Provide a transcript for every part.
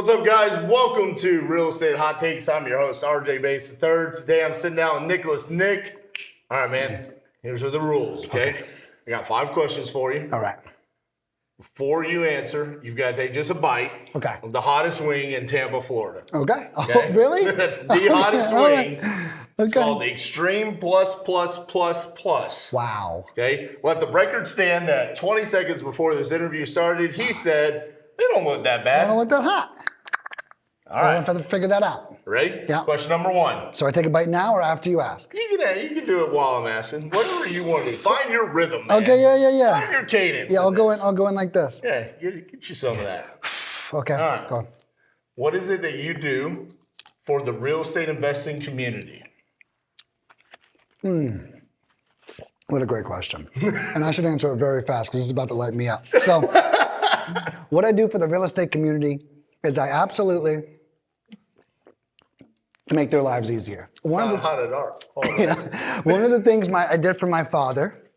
What's up, guys? Welcome to Real Estate Hot Takes. I'm your host, RJ Bass III. Today I'm sitting down with Nicholas Nick. All right, man. Here's the rules, okay? I got 5 questions for you. All right. Before you answer, you've got to take just a bite of the hottest wing in Tampa, Florida. Okay. Oh, really? That's the hottest wing. Okay. It's called the Extreme Plus Plus Plus Plus. Wow. Okay? Let the record stand that 20 seconds before this interview started, he said, they don't look that bad. They don't look that hot. All right. I have to figure that out. Ready? Yeah. Question number 1. So I take a bite now or after you ask? You can do it while I'm asking. Whatever you want to do. Find your rhythm, man. Okay, yeah. Find your cadence. Yeah, I'll go in like this. Yeah, get you some of that. Okay. All right. Go on. What is it that you do for the real estate investing community? What a great question. And I should answer it very fast because it's about to light me up. So what I do for the real estate community is I absolutely make their lives easier. One of the things I did for my father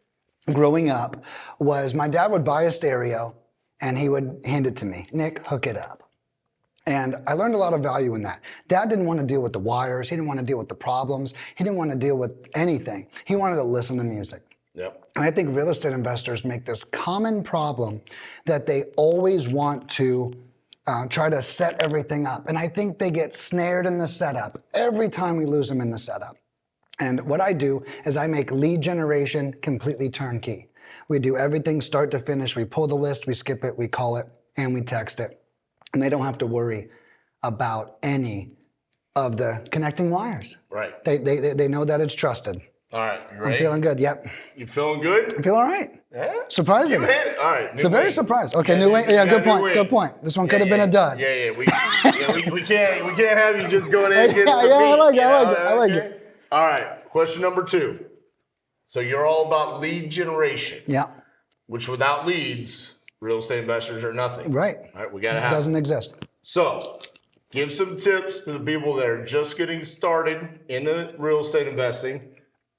growing up was my dad would buy a stereo and he would hand it to me. Nick, hook it up. And I learned a lot of value in that. Dad didn't want to deal with the wires. He didn't want to deal with the problems. He didn't want to deal with anything. He wanted to listen to music. Yep. And I think real estate investors make this common problem that they always want to try to set everything up. And I think they get snared in the setup every time we lose them in the setup. And what I do is I make lead generation completely turnkey. We do everything start to finish. We pull the list, we skip it, we call it, and we text it. And they don't have to worry about any of the connecting wires. Right. They know that it's trusted. All right, you ready? I'm feeling good, yep. You feeling good? I feel all right. Yeah? Surprising. You hit it. All right. It's a very surprise. Okay, new wing. Yeah, good point. Good point. This one could have been a dud. Yeah. We can't have you just going in and getting some beat. I like it. All right. Question number 2. So you're all about lead generation. Yeah. Which without leads, real estate investors are nothing. Right. All right. We got to have. Doesn't exist. So give some tips to the people that are just getting started in the real estate investing.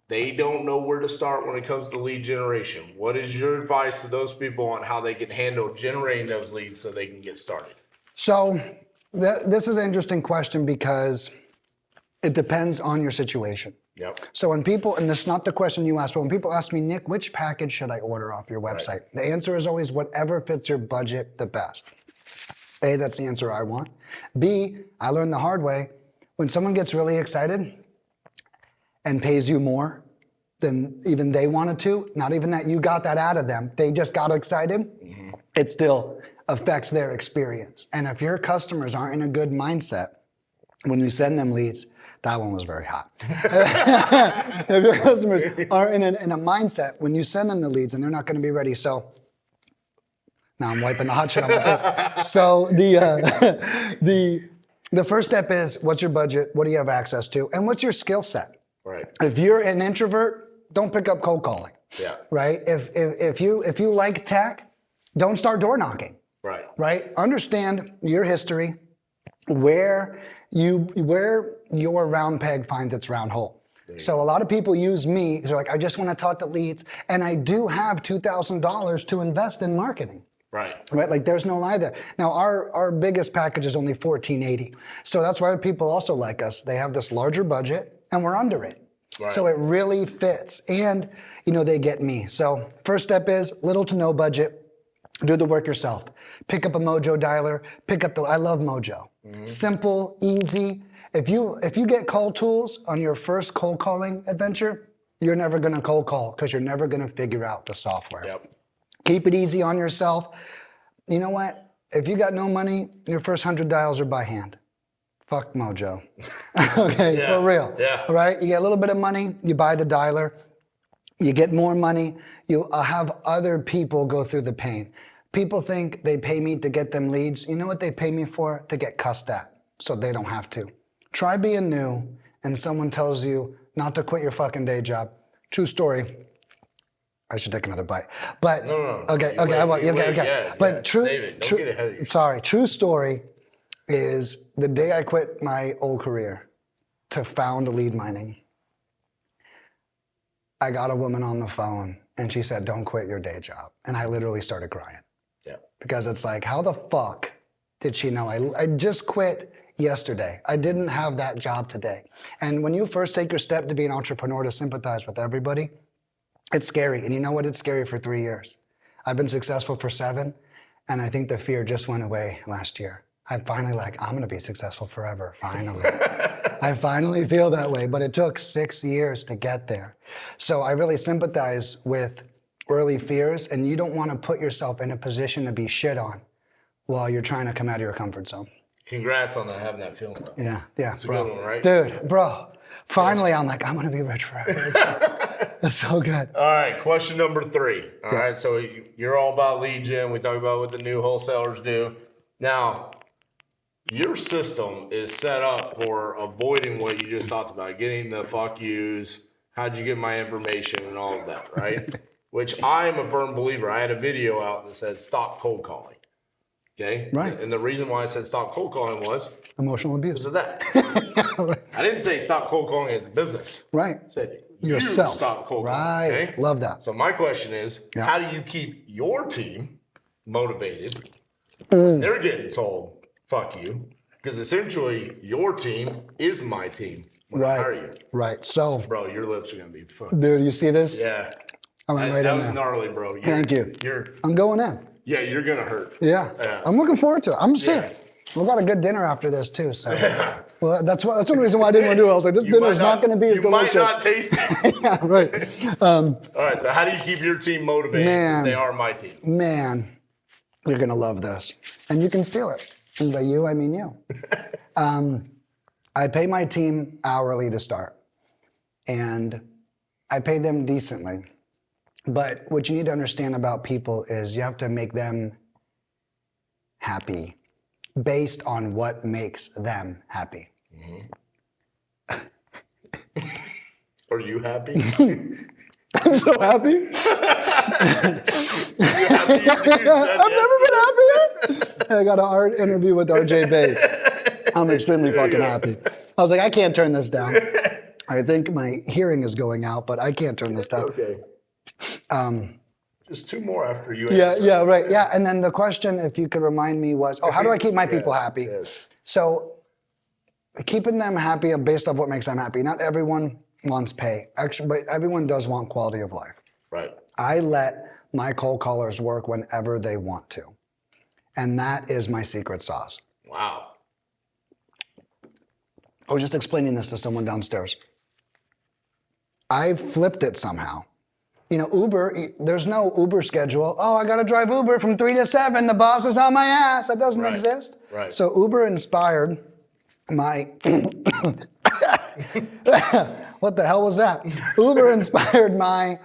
They don't know where to start when it comes to lead generation. What is your advice to those people on how they can handle generating those leads so they can get started? So this is an interesting question because it depends on your situation. Yep. So when people, and this is not the question you asked, but when people ask me, Nick, which package should I order off your website? Right. The answer is always whatever fits your budget the best. A, that's the answer I want. B, I learned the hard way. When someone gets really excited and pays you more than even they wanted to, not even that you got that out of them, they just got excited, it still affects their experience. And if your customers aren't in a good mindset, when you send them leads, that one was very hot. If your customers are in a mindset, when you send them the leads and they're not gonna be ready, so now I'm wiping the hot shit on my face. So the first step is, what's your budget? What do you have access to? And what's your skill set? Right. If you're an introvert, don't pick up cold calling. Yeah. Right? If you like tech, don't start door knocking. Right. Right? Understand your history, where your round peg finds its round hole. So a lot of people use me, they're like, I just want to talk to leads, and I do have $2,000 to invest in marketing. Right. Like there's no lie there. Now our biggest package is only $1,480. So that's why people also like us. They have this larger budget and we're under it. Right. So it really fits. And they get me. So first step is little to no budget. Do the work yourself. Pick up a Mojo dialer. I love Mojo. Simple, easy. If you get cold tools on your first cold calling adventure, you're never gonna cold call because you're never gonna figure out the software. Yep. Keep it easy on yourself. You know what? If you got no money, your first 100 dials are by hand. Fuck Mojo. Okay, yeah. For real. Yeah. Right? You get a little bit of money, you buy the dialer. You get more money, you have other people go through the pain. People think they pay me to get them leads. You know what they pay me for? To get cussed at, so they don't have to. Try being new and someone tells you not to quit your fucking day job. True story. I should take another bite. But no. Okay, I won't. Okay. Yeah, but save it. Don't get ahead of you. Sorry. True story is the day I quit my old career to found lead mining. I got a woman on the phone and she said, "Don't quit your day job," and I literally started crying. Yeah. Because it's like, how the fuck did she know I just quit yesterday. I didn't have that job today. And when you first take your step to be an entrepreneur, to sympathize with everybody, it's scary. And you know what? It's scary for 3 years. I've been successful for 7, and I think the fear just went away last year. I'm finally like, I'm gonna be successful forever, finally. I finally feel that way, but it took 6 years to get there. So I really sympathize with early fears, and you don't wanna put yourself in a position to be shit on while you're trying to come out of your comfort zone. Congrats on that, having that feeling, bro. Yeah, It's a bro. good one, right? Dude, bro, finally I'm like, I'm gonna be rich forever. It's so good. All right, question number 3. All right, so you're all about lead gen. We talk about what the new wholesalers do. Now, your system is set up for avoiding what you just talked about, getting the fuck yous, how'd you get my information and all of that, right? Which I'm a firm believer. I had a video out that said stop cold calling. Okay? Right. And the reason why I said stop cold calling was Emotional abuse. because of that. I didn't say stop cold calling as a business. Right. I said Yourself. you stop cold Right. calling. Okay? Love that. So my question is, Yeah. how do you keep your team motivated when they're getting told, fuck you? Because essentially your team is my team when I hire you. Right. So, Bro, your lips are going to be fucking. dude, you see this? Yeah. I went right that in was there. gnarly, bro. Thank you. You're I'm going in. you're going to hurt. Yeah. Yeah. I'm looking forward to it. I'm serious. We've got a good dinner after this too. So, well, that's one reason why I didn't want to do it. I was like, this dinner is not going to be as delicious. You might not taste it. Yeah, right. All right, so how do you keep your team motivated? Man. Since they are my team. Man, you're going to love this. And you can steal it. And by you, I mean you. I pay my team hourly to start. And I pay them decently. But what you need to understand about people is you have to make them happy based on what makes them happy. Are you happy? I'm so happy. I've never been happier. I got an art interview with RJ Bates. I'm extremely fucking happy. I was like, I can't turn this down. I think my hearing is going out, but I can't turn this down. Okay. Just 2 more after you Yeah, answer. yeah, right. Yeah, and then the question, if you could remind me, was, how do I keep my people happy? Yes. So keeping them happy based off what makes them happy. Not everyone wants pay, actually, but everyone does want quality of life. Right. I let my cold callers work whenever they want to. And that is my secret sauce. Wow. I was just explaining this to someone downstairs. I flipped it somehow. You know, Uber, there's no Uber schedule. Oh, I got to drive Uber from 3 to 7. The boss is on my ass. That doesn't exist. Right. So Uber inspired my... What the hell was that? Uber inspired my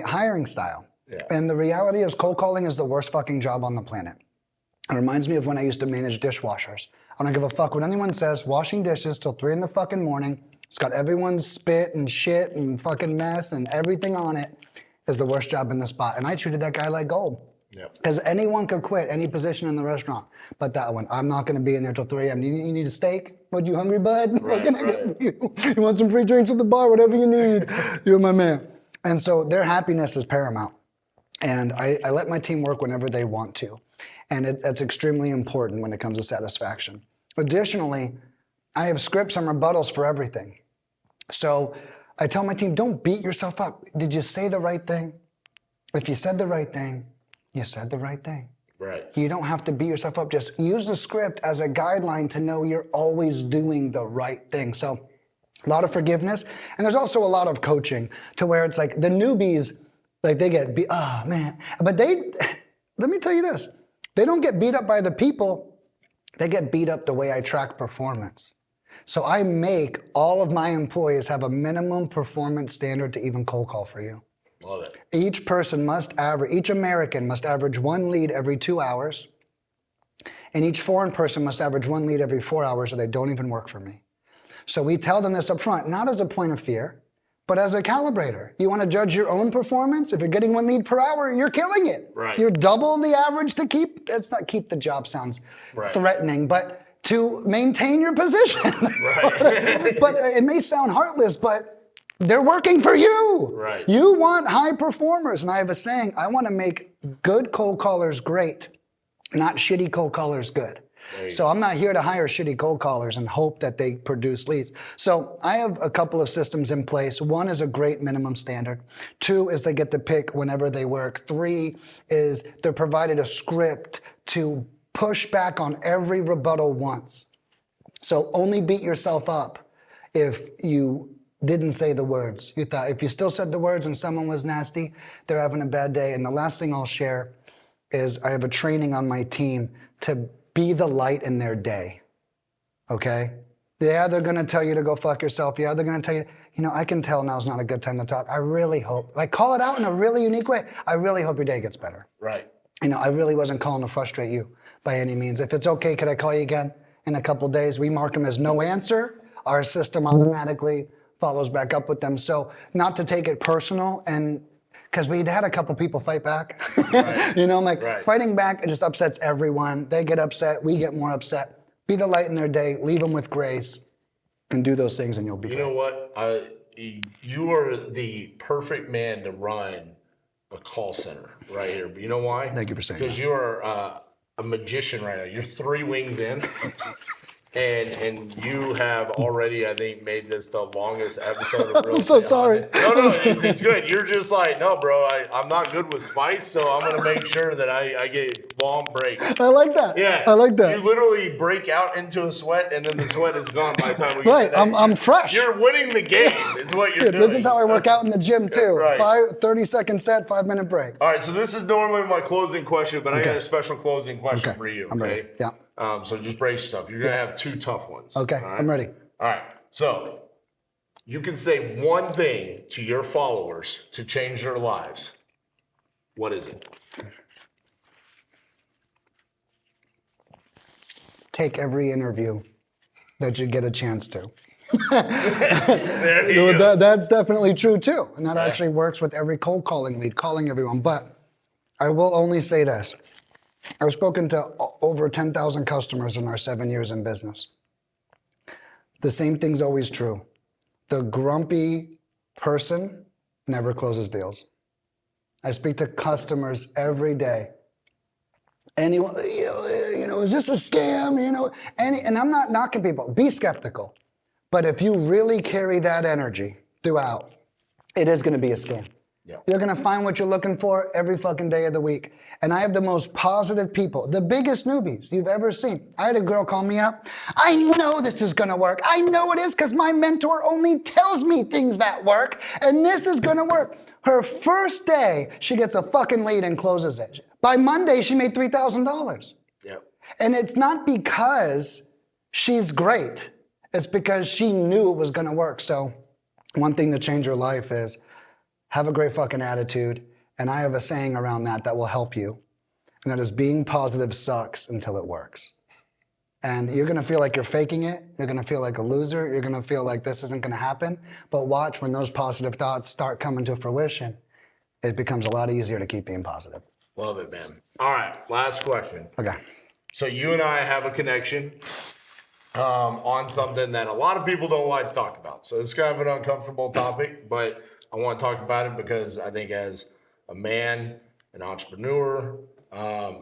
hiring style. Yeah. And the reality is cold calling is the worst fucking job on the planet. It reminds me of when I used to manage dishwashers. I don't give a fuck what anyone says. Washing dishes till 3 in the fucking morning. It's got everyone's spit and shit and fucking mess and everything on it is the worst job in the spot. And I treated that guy like gold. Because anyone could quit any position in the restaurant. But that one, I'm not going to be in there till 3 a.m. You need a steak? What, you hungry, bud? What can I get you? You want some free drinks at the bar? Whatever you need. You're my man. And so their happiness is paramount. And I let my team work whenever they want to. And that's extremely important when it comes to satisfaction. Additionally, I have scripts and rebuttals for everything. So I tell my team, don't beat yourself up. Did you say the right thing? If you said the right thing, you said the right thing. Right. You don't have to beat yourself up. Just use the script as a guideline to know you're always doing the right thing. So a lot of forgiveness. And there's also a lot of coaching to where it's like the newbies, like they get beat, oh man. But let me tell you this, they don't get beat up by the people, they get beat up the way I track performance. So I make all of my employees have a minimum performance standard to even cold call for you. Love it. Each American must average 1 lead every 2 hours. And each foreign person must average 1 lead every 4 hours or they don't even work for me. So we tell them this up front, not as a point of fear, but as a calibrator. You want to judge your own performance? If you're getting 1 lead per hour, you're killing it. Right. You're double the average to keep, it's not keep the job sounds threatening, but to maintain your position. Right. But it may sound heartless, but they're working for you. Right. You want high performers. And I have a saying, I want to make good cold callers great, not shitty cold callers good. So I'm not here to hire shitty cold callers and hope that they produce leads. So I have a couple of systems in place. One is a great minimum standard. 2 is they get to pick whenever they work. 3 is they're provided a script to push back on every rebuttal once. So only beat yourself up if you didn't say the words. You thought if you still said the words and someone was nasty, they're having a bad day. And the last thing I'll share is I have a training on my team to be the light in their day. Okay? Yeah, they're gonna tell you to go fuck yourself. Yeah, they're gonna tell you, I can tell now's not a good time to talk. I really hope, call it out in a really unique way. I really hope your day gets better. Right. I really wasn't calling to frustrate you by any means. If it's okay, could I call you again in a couple days? We mark them as no answer. Our system automatically follows back up with them. So not to take it personal, and because we'd had a couple people fight back. Right. Fighting back, it just upsets everyone. They get upset, we get more upset. Be the light in their day, leave them with grace, and do those things and you'll be great. You know what? You are the perfect man to run a call center right here. But you know why? Thank you for saying that. Because you are a magician right now. You're 3 wings in. And you have already, I think, made this the longest episode of Real I'm so Estate sorry. No, it's good. You're just like, no, bro, I'm not good with spice, so I'm going to make sure that I get long breaks. I like that. Yeah. I like that. You literally break out into a sweat, and then the sweat is gone by the time we Right, get to that. I'm fresh. You're winning the game, is what you're Dude, doing. this is how I work out in the gym too. Right. 30-second set, 5-minute break. All right, so this is normally my closing question, but I got a special closing question Okay, for you. I'm ready. Yeah. So just brace yourself. You're gonna have 2 tough ones. Okay, all right? I'm ready. All right. So you can say one thing to your followers to change their lives. What is it? Take every interview that you get a chance to. There you go. That's definitely true too. And that actually works with every cold calling lead, calling everyone. But I will only say this. I've spoken to over 10,000 customers in our 7 years in business. The same thing's always true. The grumpy person never closes deals. I speak to customers every day. Anyone, is this a scam? And I'm not knocking people. Be skeptical. But if you really carry that energy throughout, it is going to be a scam. Yeah. You're going to find what you're looking for every fucking day of the week. And I have the most positive people, the biggest newbies you've ever seen. I had a girl call me up. I know this is going to work. I know it is because my mentor only tells me things that work. And this is going to work. Her first day, she gets a fucking lead and closes it. By Monday, she made $3,000. Yep. And it's not because she's great. It's because she knew it was going to work. So one thing to change your life is have a great fucking attitude. And I have a saying around that will help you. And that is being positive sucks until it works. And you're going to feel like you're faking it. You're going to feel like a loser. You're going to feel like this isn't going to happen. But watch, when those positive thoughts start coming to fruition, it becomes a lot easier to keep being positive. Love it, man. All right, last question. Okay. So you and I have a connection on something that a lot of people don't like to talk about. So it's kind of an uncomfortable topic, but I want to talk about it because I think as a man, an entrepreneur,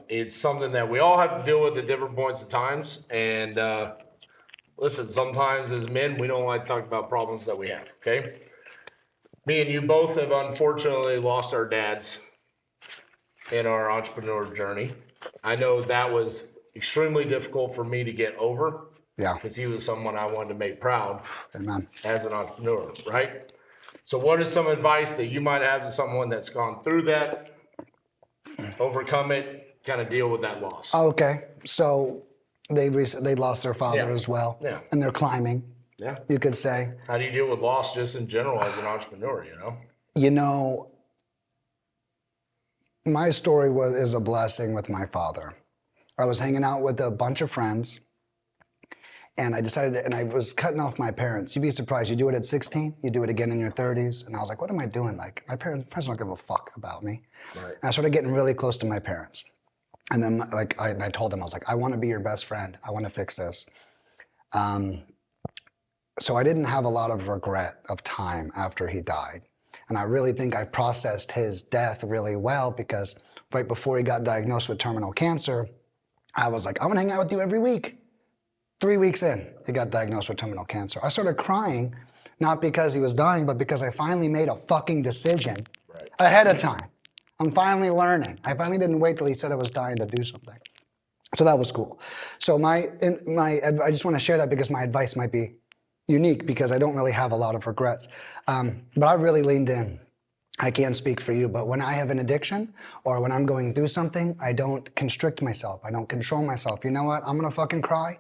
it's something that we all have to deal with at different points of times. And listen, sometimes as men, we don't like to talk about problems that we have, okay? Me and you both have unfortunately lost our dads in our entrepreneur journey. I know that was extremely difficult for me to get over. Yeah. Because he was someone I wanted to make proud Amen. as an entrepreneur, right? So what is some advice that you might have to someone that's gone through that, overcome it, kind of deal with that loss? Okay. So they lost their father as well. Yeah. And they're climbing, Yeah. you could say. How do you deal with loss just in general as an entrepreneur, you know? My story is a blessing with my father. I was hanging out with a bunch of friends, and I decided, and I was cutting off my parents. You'd be surprised. You do it at 16, you do it again in your 30s. And I was like, what am I doing? Like, my friends don't give a fuck about me. Right. And I started getting really close to my parents. And then I told them, I was like, I want to be your best friend. I want to fix this. So I didn't have a lot of regret of time after he died. And I really think I processed his death really well because right before he got diagnosed with terminal cancer, I was like, I'm gonna hang out with you every week. 3 weeks in, he got diagnosed with terminal cancer. I started crying, not because he was dying, but because I finally made a fucking decision ahead of time. I'm finally learning. I finally didn't wait till he said I was dying to do something. So that was cool. So I just want to share that because my advice might be unique because I don't really have a lot of regrets. But I really leaned in. I can't speak for you, but when I have an addiction or when I'm going through something, I don't constrict myself. I don't control myself. You know what? I'm gonna fucking cry.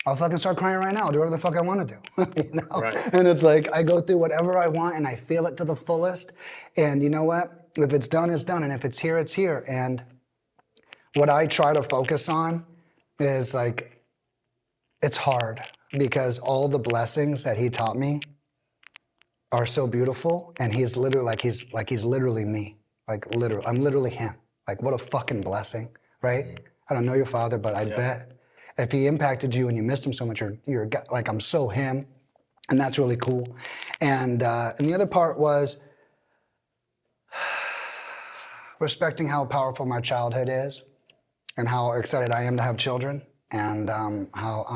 I'll fucking start crying right now. I'll do whatever the fuck I want to do. You know? Right. And it's like I go through whatever I want and I feel it to the fullest. And you know what? If it's done, it's done. And if it's here, it's here. And what I try to focus on is like, it's hard because all the blessings that he taught me are so beautiful, and he's literally he's literally me. I'm literally him. Like, what a fucking blessing, right? I don't know your father, but I bet if he impacted you and you missed him so much, you're like, I'm so him, and that's really cool. And the other part was respecting how powerful my childhood is, and how excited I am to have children, and how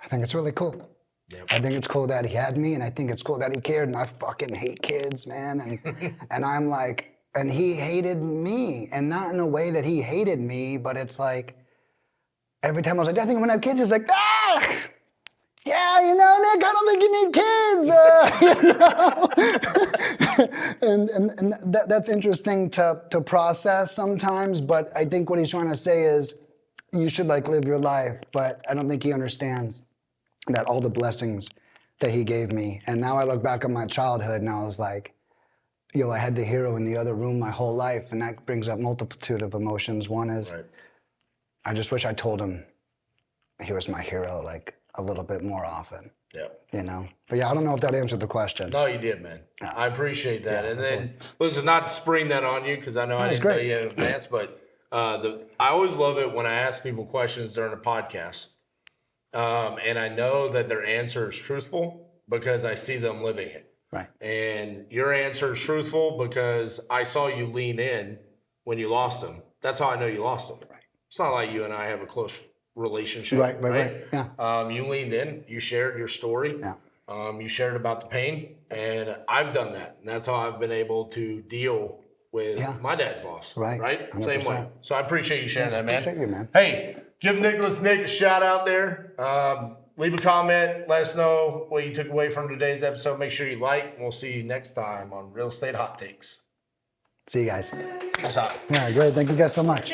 I think it's really cool. Yep. I think it's cool that he had me, and I think it's cool that he cared, and I fucking hate kids, man. And I'm like, and he hated me, and not in a way that he hated me, but it's like, every time I was like, I think I'm gonna have kids, it's like, yeah, you know, Nick, I don't think you need kids, you know? and that's interesting to process sometimes, but I think what he's trying to say is, you should like live your life, but I don't think he understands that all the blessings that he gave me. And now I look back on my childhood and I was like, yo, I had the hero in the other room my whole life. And that brings up multitude of emotions. One is, I just wish I told him he was my hero like a little bit more often. Yeah. You know? But yeah, I don't know if that answered the question. No, you did, man. Yeah. I appreciate that. Yeah, and then, listen, not to spring that on you because I know I didn't tell you in advance, but I always love it when I ask people questions during a podcast. And I know that their answer is truthful because I see them living it. Right. And your answer is truthful because I saw you lean in when you lost them. That's how I know you lost them. Right. It's not like you and I have a close relationship. Right. Yeah. You leaned in. You shared your story. Yeah. You shared about the pain, and I've done that, and that's how I've been able to deal with my dad's loss. Right. 100%. Same way. So I appreciate you sharing that, man. Appreciate you, man. Hey. Give Nick a shout out there. Leave a comment. Let us know what you took away from today's episode. Make sure you like, and we'll see you next time on Real Estate Hot Takes. See you guys. What's up? Yeah, great. Thank you guys so much.